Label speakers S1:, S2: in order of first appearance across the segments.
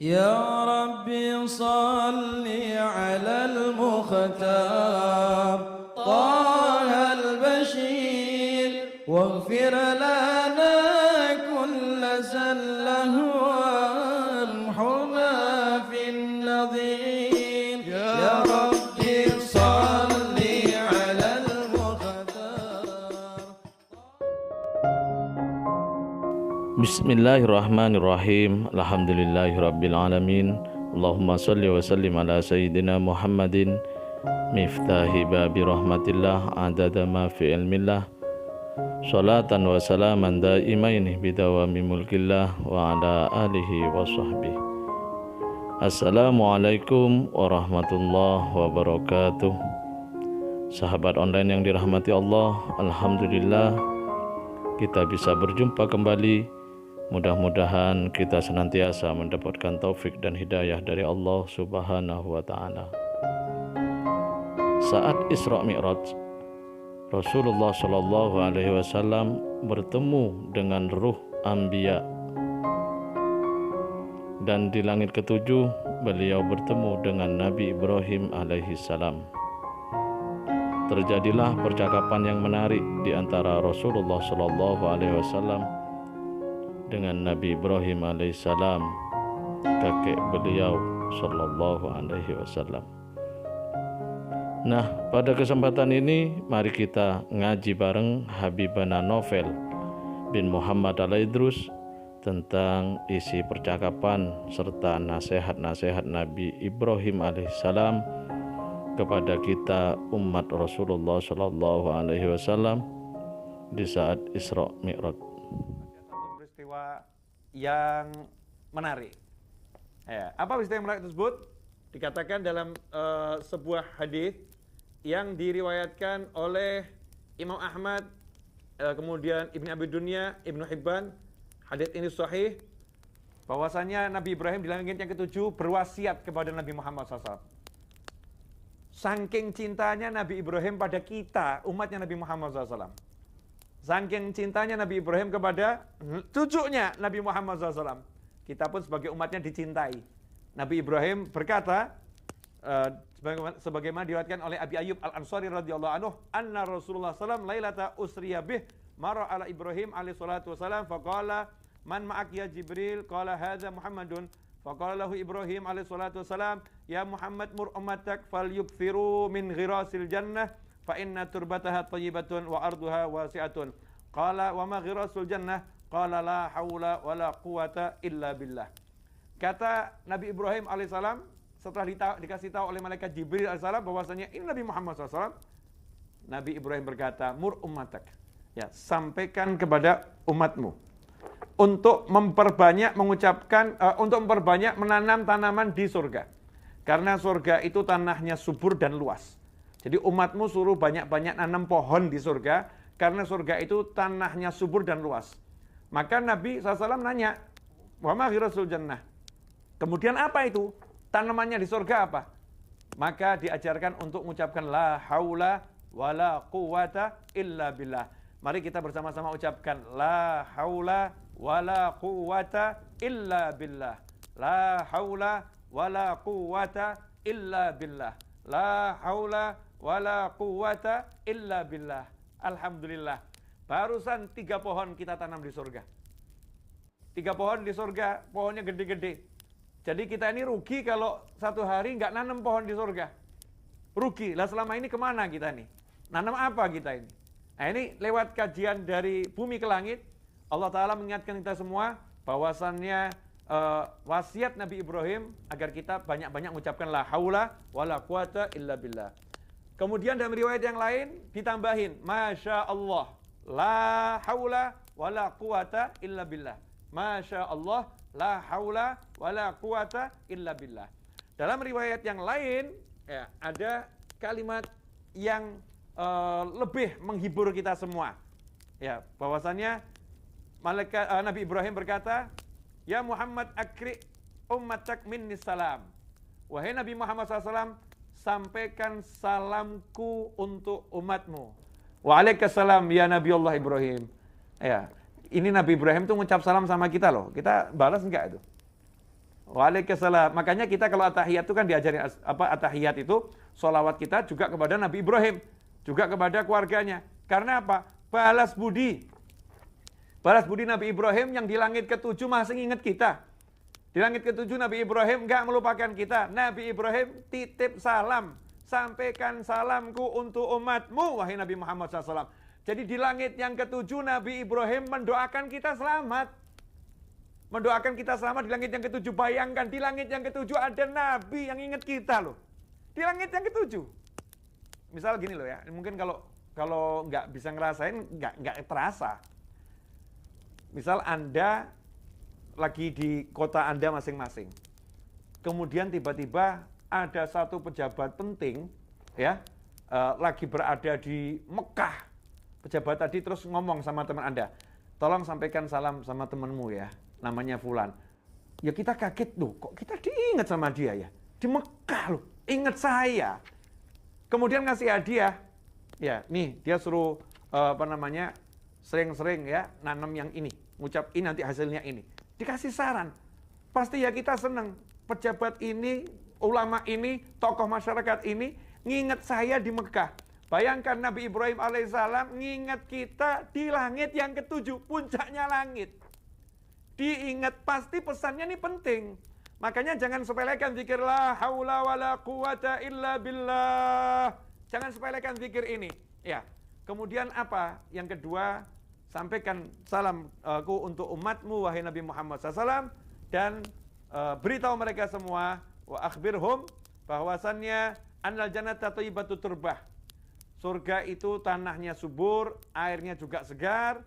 S1: يا ربي صل على المختار طه البشير واغفر لنا كل زله وامحنا في النظير يا ربي صل على المختار.
S2: Bismillahirrahmanirrahim. Alhamdulillahirabbil alamin. Allahumma shalli wa sallim ala sayyidina Muhammadin miftahi babi rahmatillah adada ma fi ilmillah. Salatan wa salaman daimaini bidawami mulkillah wa ala alihi wa sahbihi. Assalamualaikum warahmatullahi wabarakatuh. Sahabat online yang dirahmati Allah, alhamdulillah kita bisa berjumpa kembali. Mudah-mudahan kita senantiasa mendapatkan taufik dan hidayah dari Allah Subhanahu wa Ta'ala. Saat Isra Mi'raj, Rasulullah Shallallahu Alaihi Wasallam bertemu dengan ruh Anbiya, dan di langit ketujuh beliau bertemu dengan Nabi Ibrahim alaihi salam. Terjadilah percakapan yang menarik di antara Rasulullah Shallallahu Alaihi Wasallam dengan Nabi Ibrahim alaihissalam, kakek beliau sallallahu alaihi wasallam. Nah, pada kesempatan ini mari kita ngaji bareng Habibana Novel bin Muhammad Al-Idrus tentang isi percakapan serta nasihat-nasihat Nabi Ibrahim alaihissalam kepada kita umat Rasulullah sallallahu alaihi wasallam di saat Isra Mi'raj.
S3: Peristiwa yang menarik. Ya, apa peristiwa yang menarik tersebut? Dikatakan dalam sebuah hadis yang diriwayatkan oleh Imam Ahmad, kemudian Ibnu Abi Dunya, Ibnu Hibban. Hadis ini sahih, bahwasanya Nabi Ibrahim di langit yang ketujuh berwasiat kepada Nabi Muhammad SAW. Saking cintanya Nabi Ibrahim pada kita, umatnya Nabi Muhammad SAW. Saking cintanya Nabi Ibrahim kepada cucunya Nabi Muhammad SAW, kita pun sebagai umatnya dicintai. Nabi Ibrahim berkata, sebagaimana diriwayatkan oleh Abi Ayyub Al-Ansari radhiyallahu anhu, anna Rasulullah SAW lailata usriya bih mara ala Ibrahim alaihi salatu wasalam faqala man ma'ak ya Jibril qala hadza Muhammadun faqala lahu Ibrahim alaihi salatu wasalam ya Muhammad mur ummatak falyukthiru min ghirasil jannah fa inna turbataha thayyibatun wa arduha wasi'atun. Qala wa ma ghirasul jannah? Qala la haula wa la quwata illa billah. Kata Nabi Ibrahim alaihissalam setelah dikasih tahu oleh malaikat Jibril alaihissalam bahwasanya ini Nabi Muhammad SAW, Nabi Ibrahim berkata, mur ummatak, ya, sampaikan kepada umatmu untuk memperbanyak mengucapkan, untuk memperbanyak menanam tanaman di surga, karena surga itu tanahnya subur dan luas. Jadi umatmu suruh banyak-banyak nanam pohon di surga, karena surga itu tanahnya subur dan luas. Maka Nabi SAW nanya, wa ma ghirasul jannah? Kemudian apa itu? Tanamannya di surga apa? Maka diajarkan untuk mengucapkan la haula wa la quwata illa billah. Mari kita bersama-sama ucapkan la haula wa la quwata illa billah. La haula wa la quwata illa billah. La haula wala quwwata illa billah. Alhamdulillah, barusan 3 pohon kita tanam di surga. 3 pohon di surga, pohonnya gede-gede. Jadi kita ini rugi kalau satu hari nggak nanam pohon di surga. Rugi. Lah selama ini kemana kita nih? Nanam apa kita ini? Nah, ini lewat kajian dari bumi ke langit, Allah Ta'ala mengingatkan kita semua bahwasannya wasiat Nabi Ibrahim agar kita banyak-banyak mengucapkan la haula wala quwata illa billah. Kemudian dalam riwayat yang lain ditambahin, Masya Allah, la haula wa la quwata illa billah. Masya Allah, la haula wa la quwata illa billah. Dalam riwayat yang lain, ya, ada kalimat yang lebih menghibur kita semua. Ya, bahwasannya malaikat Nabi Ibrahim berkata, Ya Muhammad akri ummatak minni salam. Wahai Nabi Muhammad SAW, sampaikan salamku untuk umatmu. Waalaikumsalam ya Nabi Allah Ibrahim. Ya, ini Nabi Ibrahim tuh ngucap salam sama kita loh. Kita balas enggak itu? Waalaikumsalam. Makanya kita kalau atahiyat itu kan diajarin atahiyat itu sholawat kita juga kepada Nabi Ibrahim, juga kepada keluarganya. Karena apa? Balas budi. Balas budi Nabi Ibrahim yang di langit ke-7 masih ingat kita. Di langit ke-7 Nabi Ibrahim enggak melupakan kita. Nabi Ibrahim titip salam. Sampaikan salamku untuk umatmu, wahai Nabi Muhammad SAW. Jadi di langit yang ke-7 Nabi Ibrahim mendoakan kita selamat. Mendoakan kita selamat di langit yang ke-7. Bayangkan di langit yang ke-7 ada Nabi yang ingat kita loh. Di langit yang ke-7. Misal gini loh ya, mungkin kalau nggak bisa ngerasain, nggak terasa. Misal Anda lagi di kota Anda masing-masing. Kemudian tiba-tiba ada satu pejabat penting ya lagi berada di Mekah. Pejabat tadi terus ngomong sama teman Anda, tolong sampaikan salam sama temanmu ya, namanya Fulan. Ya kita kaget loh, kok kita diingat sama dia ya, di Mekah loh, ingat saya. Kemudian ngasih hadiah, ya nih dia suruh sering-sering ya nanam yang ini, ngucap ini nanti hasilnya ini. Dikasih saran, pasti ya kita seneng. Pejabat ini, ulama ini, tokoh masyarakat ini nginget saya di Mekah. Bayangkan Nabi Ibrahim alaihissalam nginget kita di langit yang ke-7, puncaknya langit. Diingat, pasti pesannya ini penting. Makanya jangan sepelekan zikir la haula wala quwata illa billah. Jangan sepelekan zikir ini. Ya. Kemudian apa? Yang kedua, sampaikan salamku untuk umatmu wahai Nabi Muhammad SAW dan beritahu mereka semua wa akhbirhum bahwasannya annal jannata thayyibatu turbah. Surga itu tanahnya subur, airnya juga segar.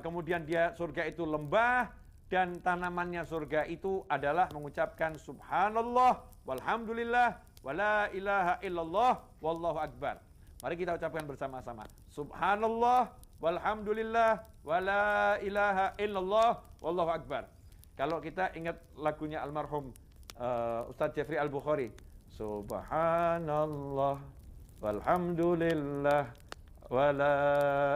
S3: Kemudian surga itu lembah dan tanamannya surga itu adalah mengucapkan subhanallah walhamdulillah wala ilaha illallah wallahu akbar. Mari kita ucapkan bersama-sama. Subhanallah walhamdulillah wala ilaha illallah wallahu akbar. Kalau kita ingat lagunya almarhum Ustadz Jeffrey Al-Bukhari, subhanallah walhamdulillah wala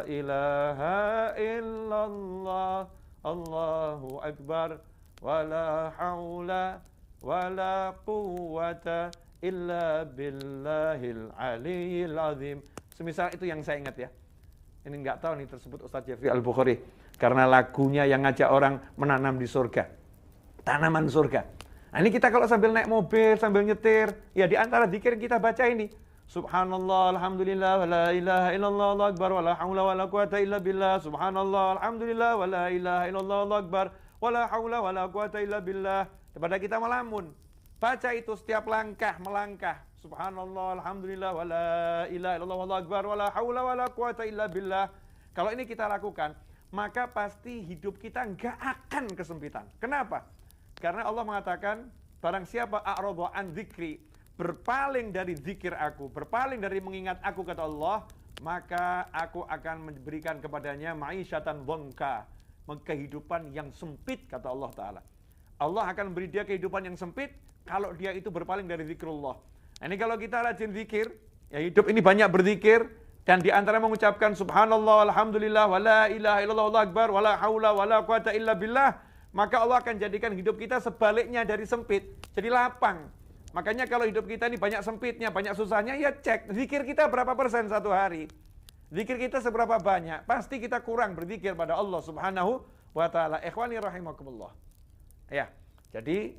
S3: ilaha illallah Allahu akbar wala haula wala quwwata illa billahil aliyyil azim. Semisal itu yang saya ingat ya. Ini nggak tahu nih tersebut Ustadz Jeffrey Al-Bukhari karena lagunya yang ngajak orang menanam di surga. Tanaman surga. Nah, ini kita kalau sambil naik mobil, sambil nyetir, ya di antara zikir kita baca ini. Subhanallah, alhamdulillah, wala ilaha illallah, Allahu akbar, wala haula wala quwata illa billah. Subhanallah, alhamdulillah, wala ilaha illallah, Allahu akbar, wala haula wala quwata illa billah. Daripada kita melamun. Baca itu setiap langkah, melangkah. Subhanallah, alhamdulillah, wala ilaha illallah, Allahu akbar, wala haula wala quwata illa billah. Kalau ini kita lakukan, maka pasti hidup kita nggak akan kesempitan. Kenapa? Karena Allah mengatakan, barang siapa a'radha an dzikri, berpaling dari zikir aku, berpaling dari mengingat aku, kata Allah, maka aku akan memberikan kepadanya ma'isyatan dhanka, kehidupan yang sempit, kata Allah Ta'ala. Allah akan beri dia kehidupan yang sempit kalau dia itu berpaling dari zikrullah. Nah, ini kalau kita rajin zikir, ya hidup ini banyak berzikir, dan di antara mengucapkan subhanallah, alhamdulillah, wala ilaha illallah, Allahu akbar, wala haula wala quwata illa billah, maka Allah akan jadikan hidup kita sebaliknya dari sempit, jadi lapang. Makanya kalau hidup kita ini banyak sempitnya, banyak susahnya, ya cek zikir kita berapa persen satu hari. Zikir kita seberapa banyak, pasti kita kurang berzikir pada Allah Subhanahu wa ta'ala. Ikhwani rahimakumullah. Ya, jadi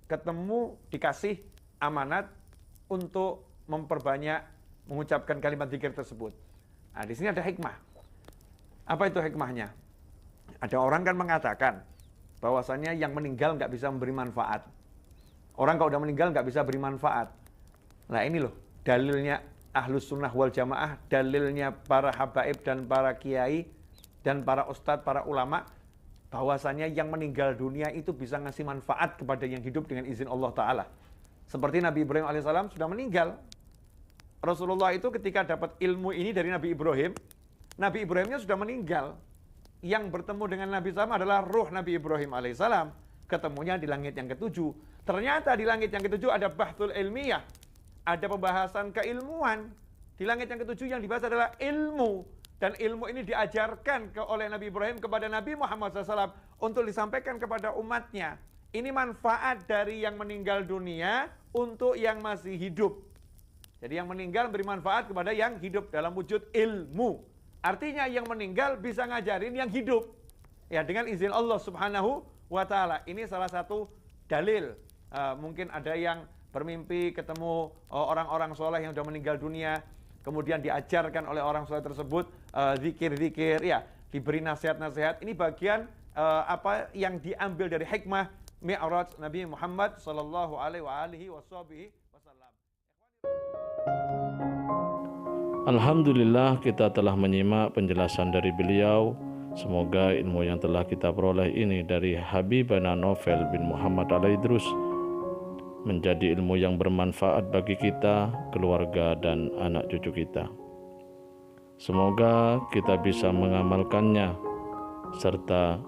S3: ketemu dikasih amanat untuk memperbanyak mengucapkan kalimat zikir tersebut. Nah, di sini ada hikmah. Apa itu hikmahnya? Ada orang kan mengatakan bahwasannya yang meninggal nggak bisa memberi manfaat. Orang kalau udah meninggal nggak bisa beri manfaat. Nah ini loh dalilnya Ahlus Sunnah wal Jamaah, dalilnya para habaib dan para kiai dan para ustadz, para ulama, bahwasannya yang meninggal dunia itu bisa ngasih manfaat kepada yang hidup dengan izin Allah Ta'ala. Seperti Nabi Ibrahim alaihissalam sudah meninggal. Rasulullah itu ketika dapat ilmu ini dari Nabi Ibrahim, Nabi Ibrahimnya sudah meninggal. Yang bertemu dengan Nabi SAW adalah ruh Nabi Ibrahim alaihissalam. Ketemunya di langit yang ke-7. Ternyata di langit yang ke-7 ada bahtul ilmiah. Ada pembahasan keilmuan. Di langit yang ke-7 yang dibahas adalah ilmu. Dan ilmu ini diajarkan oleh Nabi Ibrahim kepada Nabi Muhammad SAW untuk disampaikan kepada umatnya. Ini manfaat dari yang meninggal dunia untuk yang masih hidup. Jadi yang meninggal beri manfaat kepada yang hidup dalam wujud ilmu. Artinya yang meninggal bisa ngajarin yang hidup. Ya, dengan izin Allah Subhanahu wa Ta'ala. Ini salah satu dalil. Mungkin ada yang bermimpi ketemu orang-orang soleh yang sudah meninggal dunia, kemudian diajarkan oleh orang soleh tersebut zikir-zikir, ya, diberi nasihat-nasihat. Ini bagian apa yang diambil dari hikmah Mi'raj Nabi Muhammad sallallahu alaihi wasallam.
S2: Alhamdulillah, kita telah menyimak penjelasan dari beliau. Semoga ilmu yang telah kita peroleh ini dari Habibana Novel bin Muhammad Al-Idrus menjadi ilmu yang bermanfaat bagi kita, keluarga, dan anak cucu kita. Semoga kita bisa mengamalkannya, serta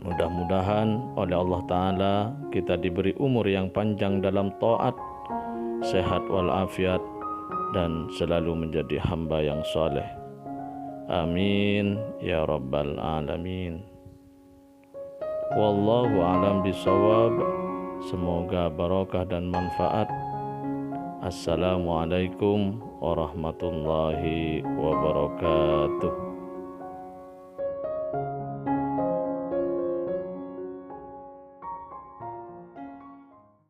S2: mudah-mudahan oleh Allah Ta'ala kita diberi umur yang panjang dalam taat, sehat walafiat, dan selalu menjadi hamba yang soleh. Amin ya rabbal alamin. Wallahu a'lam bishawab. Semoga barokah dan manfaat. Assalamualaikum warahmatullahi wabarakatuh.